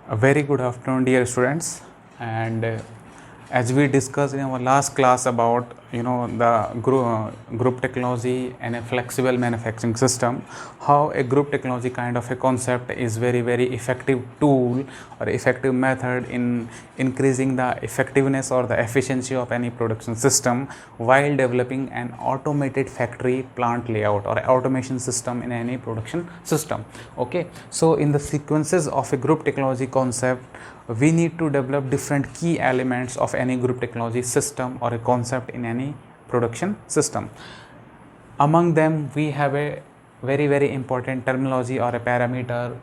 A very good afternoon, dear students. And as we discussed in our last class about the group technology and a flexible manufacturing system, how a group technology kind of a concept is very effective tool or effective method in increasing the effectiveness or the efficiency of any production system while developing an automated factory plant layout or automation system in any production system. Okay, so in the sequences of a group technology concept, we need to develop different key elements of any group technology system or a concept in any production system. Among them, we have a very important terminology or a parameter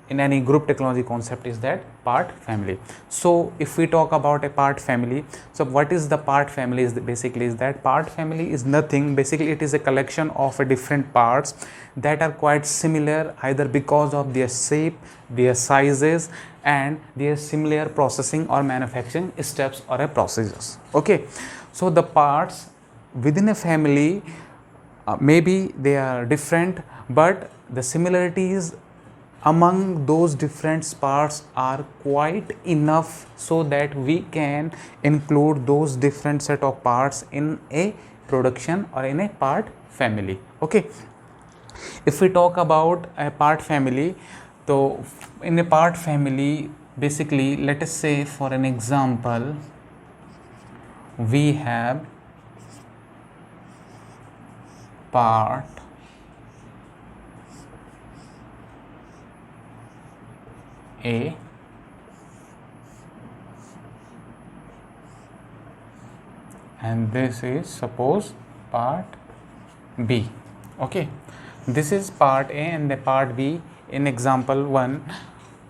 in any group technology concept is that part family. So if we talk about a part family, so what is the part family is basically is that part family is nothing, basically it is a collection of different parts that are quite similar either because of their shape, their sizes and their similar processing or manufacturing steps or a processes. Okay, so the parts within a family maybe they are different, but the similarities among those different parts are quite enough so that we can include those different set of parts in a production or in a part family. Okay, if we talk about a part family, so in a part family, basically let us say for an example we have part A and this is suppose part B. Okay, this is part A and the part B in example 1.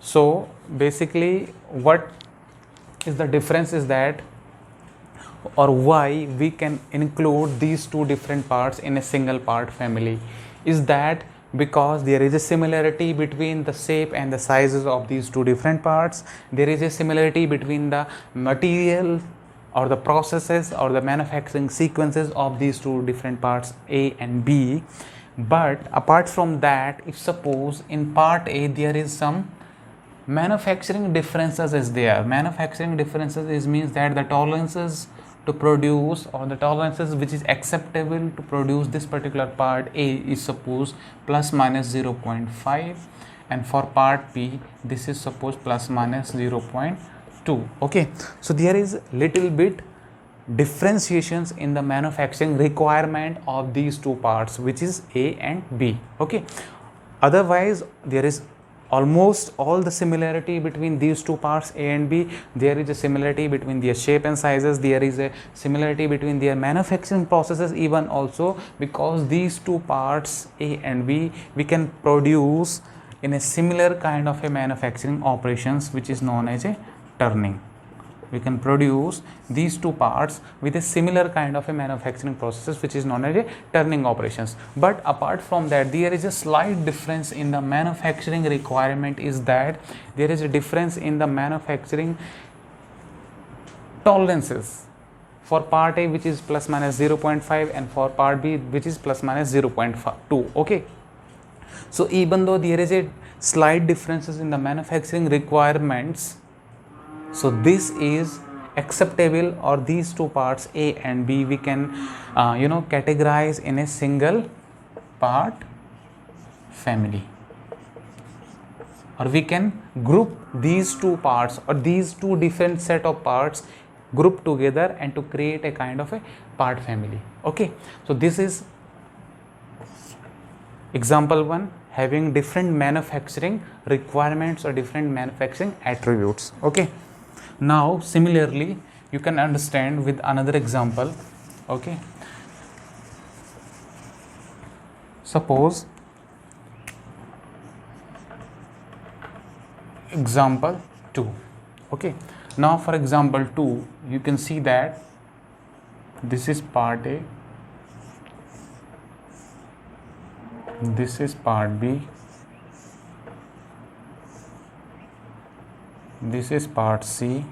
So basically what is the difference is that, or why we can include these two different parts in a single part family, is that because there is a similarity between the shape and the sizes of these two different parts, there is a similarity between the material or the processes or the manufacturing sequences of these two different parts A and B. But apart from that, if suppose in part A there is some manufacturing differences is there, manufacturing differences is means that the tolerances to produce or the tolerances which is acceptable to produce this particular part A is suppose plus minus 0.5 and for part B this is suppose plus minus 0.2. Okay, so there is little bit differentiations in the manufacturing requirement of these two parts which is A and B. Okay, otherwise there is almost all the similarity between these two parts A and B. There is a similarity between their shape and sizes, there is a similarity between their manufacturing processes even also, because these two parts A and B we can produce in a similar kind of a manufacturing operations which is known as a turning. We can produce these two parts with a similar kind of a manufacturing processes which is known as a turning operations. But apart from that, there is a slight difference in the manufacturing requirement, is that there is a difference in the manufacturing tolerances for part A which is plus minus 0.5 and for part B which is plus minus 0.2. Okay, so even though there is a slight differences in the manufacturing requirements, so this is acceptable, or these two parts A and B we can categorize in a single part family, or we can group these two parts or these two different set of parts group together and to create a kind of a part family. Okay, so this is example 1, having different manufacturing requirements or different manufacturing attributes. Okay, now similarly you can understand with another example. Okay, suppose example 2. Okay, now for example 2 you can see that this is part A, this is part B, this is part C,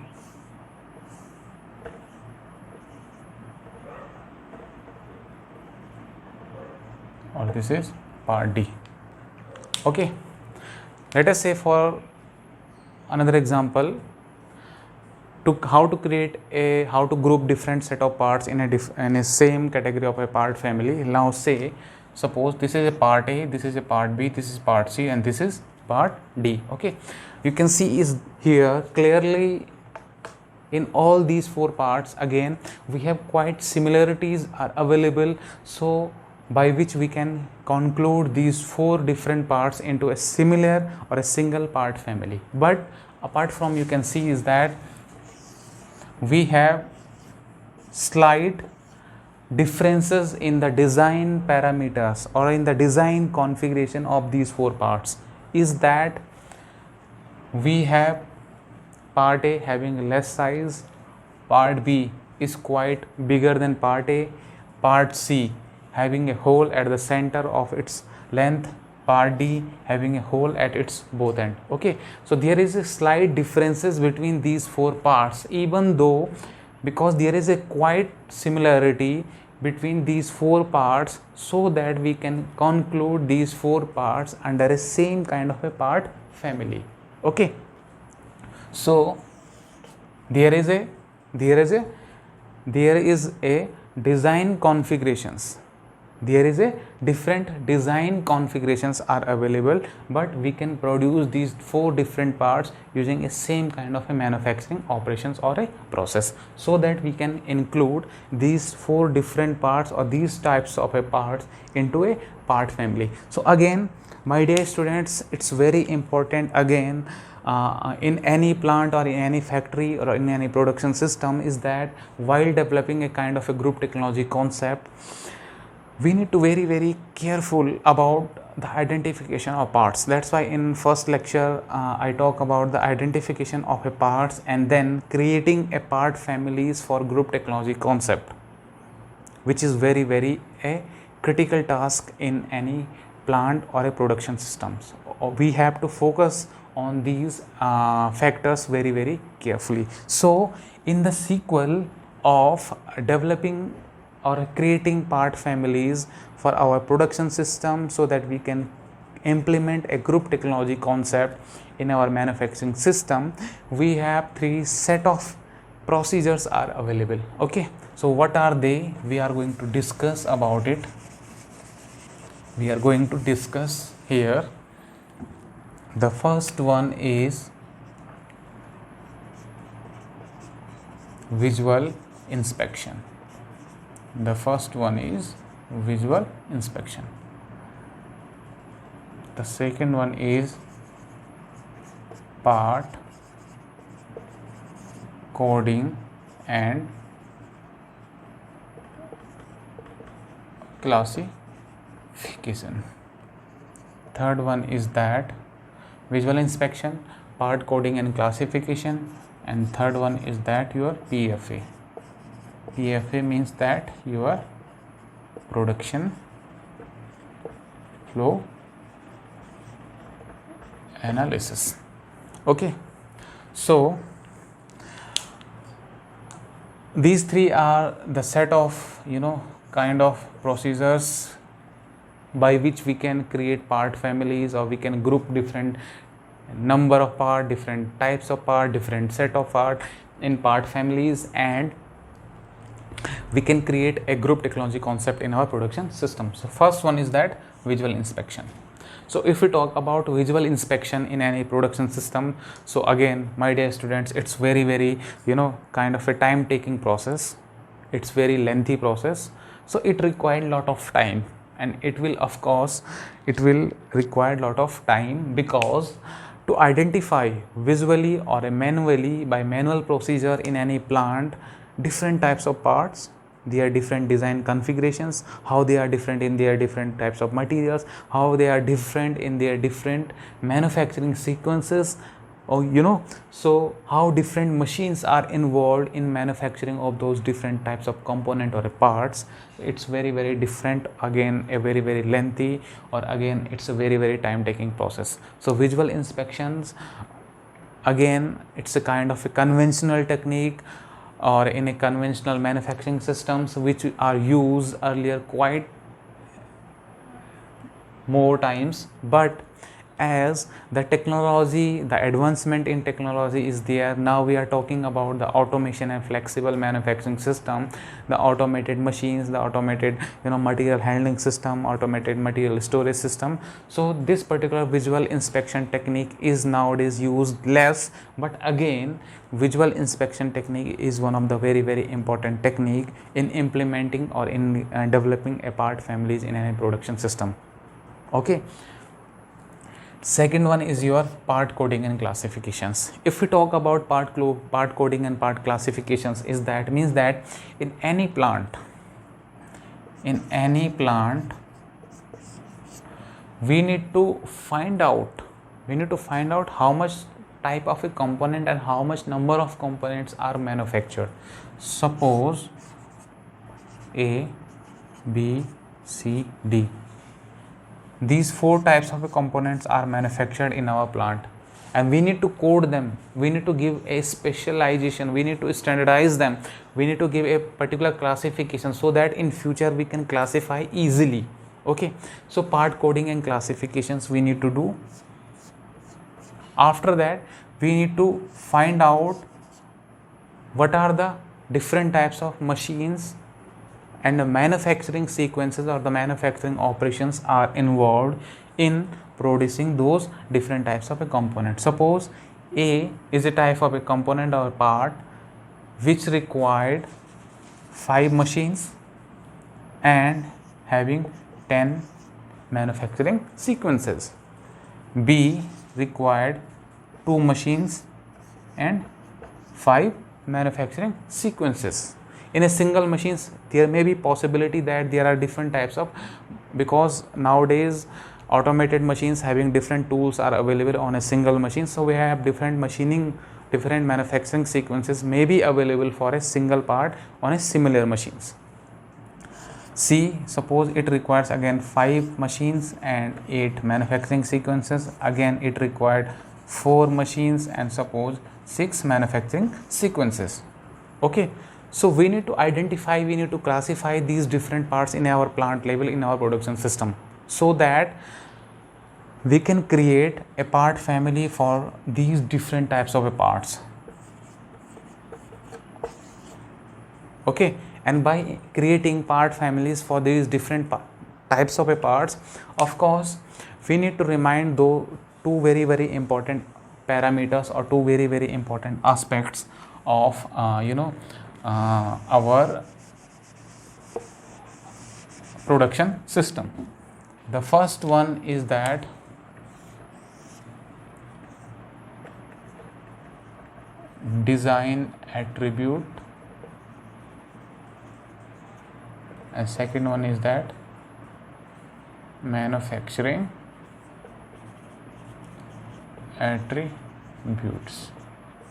or this is part D. Okay, let us say for another example to how to create a how to group different set of parts in a same category of a part family. Now say suppose this is a part A, this is a part B, this is part C, and this is part D. Okay, you can see is here clearly in all these four parts. Again, we have quite similarities are available, so by which we can conclude these four different parts into a similar or a single part family. But apart from, you can see is that we have slight differences in the design parameters or in the design configuration of these four parts. Is that we have part A having less size, part B is quite bigger than part A, part C having a hole at the center of its length, part D having a hole at its both end. Okay, so there is a slight differences between these four parts, even though because there is a quite similarity between these four parts, so that we can conclude these four parts under a same kind of a part family. Okay, so there is a design configurations, there is a different design configurations are available, but we can produce these four different parts using a same kind of a manufacturing operations or a process, so that we can include these four different parts or these types of a parts into a part family. So again, my dear students, it's very important again in any plant or in any factory or in any production system, is that while developing a kind of a group technology concept, we need to very careful about the identification of parts. That's why in first lecture I talk about the identification of a parts and then creating a part families for group technology concept, which is very a critical task in any plant or a production systems. We have to focus on these factors very carefully. So in the sequel of developing or creating part families for our production system, so that we can implement a group technology concept in our manufacturing system, we have three set of procedures are available. Okay, so what are they? We are going to discuss about it. We are going to discuss here. The first one is visual inspection. The first one is visual inspection. The second one is part coding and classification. Third one is that visual inspection, part coding and classification, and third one is that your PFA. PFA means that your production flow analysis. Okay, so these three are the set of kind of procedures by which we can create part families, or we can group different number of part, different types of part, different set of part in part families, and we can create a group technology concept in our production system. So first one is that visual inspection. So if we talk about visual inspection in any production system, so again, my dear students, it's very kind of a time taking process. It's very lengthy process, so it required a lot of time, and it will require a lot of time, because to identify visually or manually by manual procedure in any plant different types of parts, their different design configurations, how they are different in their different types of materials, how they are different in their different manufacturing sequences, or so how different machines are involved in manufacturing of those different types of component or parts. It's very different, again a very lengthy, or again it's a very time taking process. So visual inspections, again it's a kind of a conventional technique, or in a conventional manufacturing systems which are used earlier quite more times, but as the technology, the advancement in technology is there. Now we are talking about the automation and flexible manufacturing system, the automated machines, the automated material handling system, automated material storage system. So this particular visual inspection technique is nowadays used less, but again visual inspection technique is one of the very important technique in implementing or in developing a part families in any production system. Okay. Second one is your part coding and classifications. If we talk about part coding and part classifications, is that means that in any plant we need to find out how much type of a component and how much number of components are manufactured. Suppose A, B, C, D. These 4 types of components are manufactured in our plant, and we need to code them. We need to give a specialization, we need to standardize them, we need to give a particular classification so that in future we can classify easily. Okay, so part coding and classifications we need to do. After that we need to find out what are the different types of machines and the manufacturing sequences or the manufacturing operations are involved in producing those different types of a component. Suppose A is a type of a component or part which required 5 machines and having 10 manufacturing sequences. B required 2 machines and 5 manufacturing sequences. In a single machines there may be possibility that there are different types of, because nowadays automated machines having different tools are available on a single machine, so we have different machining, different manufacturing sequences may be available for a single part on a similar machines. C, suppose it requires again 5 machines and 8 manufacturing sequences, again it required 4 machines and suppose 6 manufacturing sequences. Okay, so we need to identify, we need to classify these different parts in our plant level, in our production system, so that we can create a part family for these different types of parts. Okay, and by creating part families for these different types of parts, of course we need to remind though 2 very important parameters or 2 very important aspects of our production system. The first one is that design attribute, and second one is that manufacturing attributes.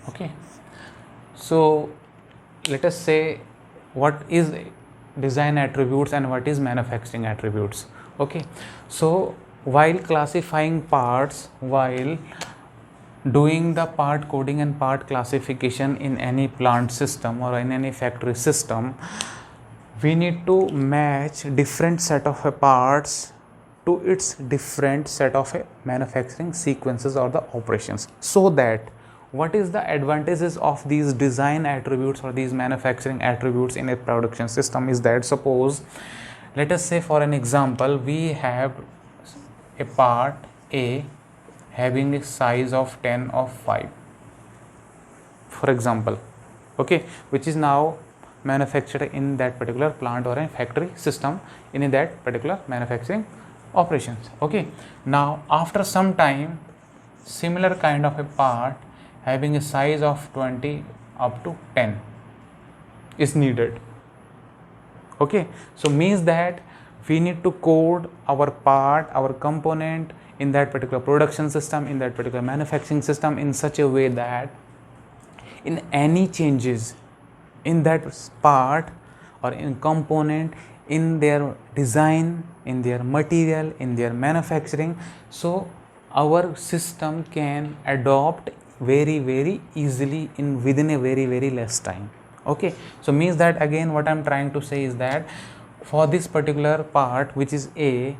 Okay, so let us say what is design attributes and what is manufacturing attributes. Okay, so while classifying parts, while doing the part coding and part classification in any plant system or in any factory system, we need to match different set of parts to its different set of manufacturing sequences or the operations, so that what is the advantages of these design attributes or these manufacturing attributes in a production system is that, suppose let us say for an example we have a part A having a size of 10 of 5 for example, okay, which is now manufactured in that particular plant or a factory system in that particular manufacturing operations. Okay, now after some time similar kind of a part having a size of 20 up to 10 is needed. Okay, so means that we need to code our part, our component in that particular production system, in that particular manufacturing system in such a way that in any changes in that part or in component, in their design, in their material, in their manufacturing, so our system can adopt very easily in within a very less time. Okay, so means that again what I'm trying to say is that for this particular part which is A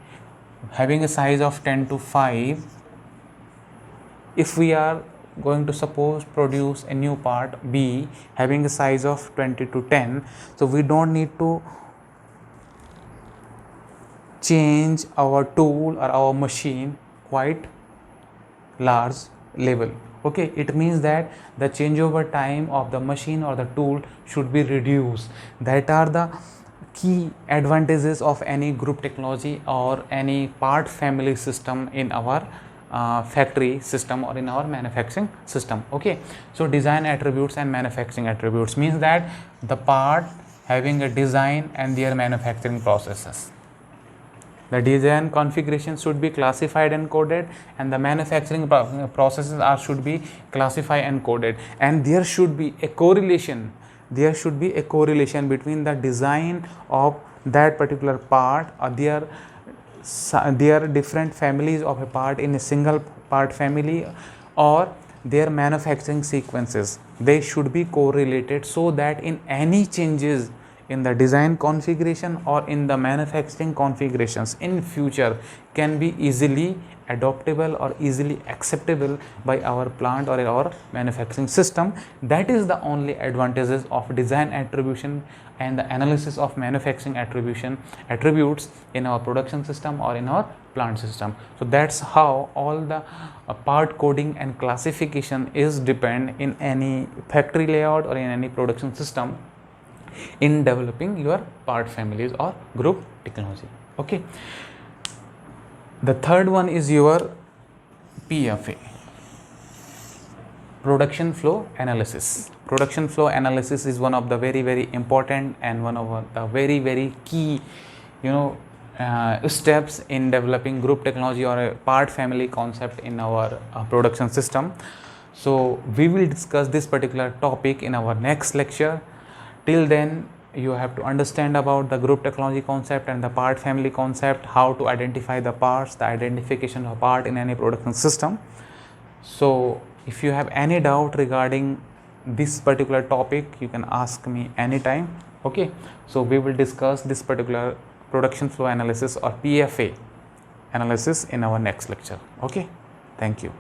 having a size of 10 to 5, if we are going to suppose produce a new part B having a size of 20 to 10, so we don't need to change our tool or our machine quite large level. Okay, it means that the changeover time of the machine or the tool should be reduced. That are the key advantages of any group technology or any part family system in our factory system or in our manufacturing system. Okay, so design attributes and manufacturing attributes means that the part having a design and their manufacturing processes. The design configuration should be classified and coded, and the manufacturing processes should be classified and coded, and there should be a correlation. There should be a correlation between the design of that particular part or their different families of a part in a single part family or their manufacturing sequences. They should be correlated so that in any changes in the design configuration or in the manufacturing configurations in future can be easily adoptable or easily acceptable by our plant or our manufacturing system. That is the only advantages of design attribution and the analysis of manufacturing attributes in our production system or in our plant system. So that's how all the part coding and classification is depend in any factory layout or in any production system in developing your part families or group technology. Okay, the third one is your PFA, production flow analysis. Production flow analysis is one of the very important and one of the very key steps in developing group technology or a part family concept in our production system. So we will discuss this particular topic in our next lecture. Till then, you have to understand about the group technology concept and the part family concept, how to identify the parts, the identification of part in any production system. So if you have any doubt regarding this particular topic, you can ask me anytime. Okay, so we will discuss this particular production flow analysis or PFA analysis in our next lecture. Okay, thank you.